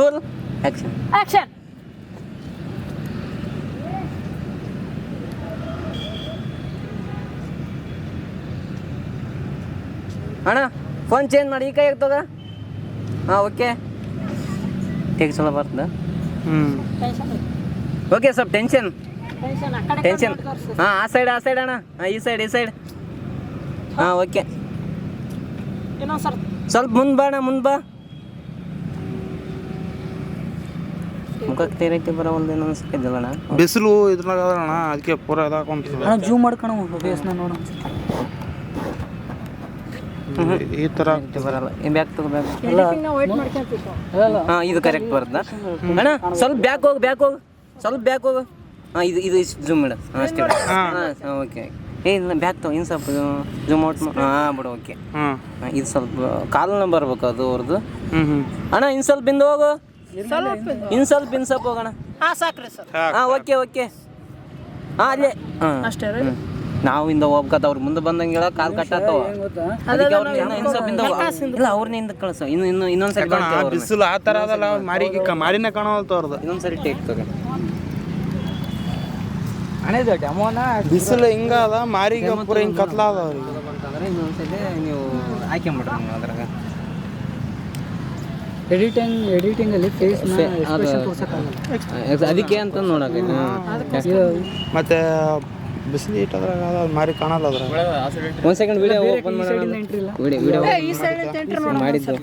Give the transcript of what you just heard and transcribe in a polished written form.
Roll action. Action. ಅಣ್ಣ phone change ಮಾಡಿ ಈ ಕೈ ತಗ. ಹಾಂ ಓಕೆ ಟೇಕ್ ಚಲೋ ಬರ್ತದ. ಟೆನ್ಷನ್ ಓಕೆ ಸ್ವಲ್ಪ ಟೆನ್ಷನ್ ಟೆನ್ಷನ್ ಆ ಕಡೆ ಟೆನ್ಷನ್. ಹಾಂ ಆ ಸೈಡ್ ಅಣ್ಣ. ಹಾಂ ಈ ಸೈಡ್. ಹಾಂ ಓಕೆ ಇನ್ನೊಂದು ಸರ್ ಸ್ವಲ್ಪ ಮುಂದೆ ಬಾ ಅಣ್ಣ, ಮುಂದೆ ಬಾ. ಮುಖಕ್ಕೆ ತೇರೈತಿ ಬರೋವಲ್ದು ಇನ್ನೊಂದು ಸಿಕ್ಕಿದ್ದಿಲ್ಲ ಅಣ್ಣ. ಬಿಸಿಲು ಇದ್ರಾಗ ಅಣ್ಣ ಅದಕ್ಕೆ ಪೂರ ಇದಾಕೊಂತ ಅಣ್ಣ ಜೂಮ್ ಮಾಡ್ಕೊಣ ಫೇಸ್ನ ನೋಡು. ಈ ಥರ ಬರಲ್ಲ. ಈ ಬ್ಯಾಗ್ ತಗೋ ಬ್ಯಾಗ್. ಎಡಿಟಿಂಗ್ನ ವೇಟ್ ಮಾಡ್ಕೊಂತಿತ್ತು. ಹಾಂ ಇದು ಕರೆಕ್ಟ್ ಬರುತ್ತಾ ಅಣ್ಣ? ಸ್ವಲ್ಪ ಬ್ಯಾಕ್ ಹೋಗು ಸ್ವಲ್ಪ ಬ್ಯಾಕ್ ಹೋಗು. ಹಾಂ ಇದು ಜೂಮ್ ಮಾಡು. ಹಾಂ ಅಷ್ಟೇ. ಹಾಂ ಓಕೆ. ಇಲ್ಲ ಬ್ಯಾಕ್ ತಗೋ ಇನ್ನು ಸ್ವಲ್ಪ ಜೂಮ್ ಔಟ್ ಹಾಂ ಬಿಡು. ಓಕೆ ಇದು ಸ್ವಲ್ಪ ಕಾಲನ್ನ ಬರ್ಬೇಕು ಅದು ಅವ್ರದ್ದು. ಅಣ್ಣ ಇನ್ನು ಸ್ವಲ್ಪ ಹಿಂದೆ ಹೋಗು. ಇನ್ನು ಸ್ವಲ್ಪ ಹೋಗೋಣ. ಹಾಂ ಸಾಕ್ರಿ ಸರ್. ಹಾಂ ಓಕೆ ಹಾಂ ಅಲ್ಲೇ. ಹಾಂ ಅಷ್ಟೇ ರೀ. ನಾವು ಇಂದ ಹೋಗ್ಕತ್ತ ಅವ್ರ ಮುಂದೆ ಬಂದಂಗೆಲ್ಲ ಕಾಲು ಕಟ್ಟಾತವ. ಅದಕ್ಕೆ ಅವ್ರನ್ನ ಇನ್ನು ಸ್ವಲ್ಪ ಇಲ್ಲ ಅವ್ರನ್ನ ಹಿಂದೆ ಕಳ್ಸೋ. ಇನ್ನೊಂದ್ಸರಿ ಬಿಸಿಲು ಆ ಥರ ಅದಲ್ಲ, ಮಾರಿನ ಕಾಣವಲ್ತು ಅವ್ರದ್ದು. ಇನ್ನೊಂದ್ಸರಿ ಟೇಕ್ ತಗೋ. ಬಿಸಿಲು ಹಿಂಗ ಅದ, ಮಾರಿಗೆ ಪೂರ ಹಿಂಗೆ ಕತ್ಲ ಅದ ಅವ್ರಿಗೆ. ಇನ್ನೊಂದ್ಸರಿ ನೀವು ಹಾಕ್ಕೊಂಬಿಡ್ರಿ ನೀವು ಅದ್ರಾಗ. ಎಡಿಟಿಂಗ್ ಅಲ್ಲಿ ಫೇಸ್ ಅದಕ್ಕೆ ಅಂತ ನೋಡಕ್ಕೆ. ಮತ್ತೆ ಬಿಸಿಲು ಇಟ್ಟದ್ರಾಗ ಮಾರಿ ಕಾಣಲ್ಲ ಅದ್ರಾಗ. ಒಂದು ಸೆಕೆಂಡ್ ವಿಡಿಯೋ ಓಪನ್ ಮಾಡೋಣ. ವಿಡಿಯೋ ಈ ಸೈಡ್ ಅಂತ ಎಂಟ್ರಿ ಮಾಡಿದ್ದು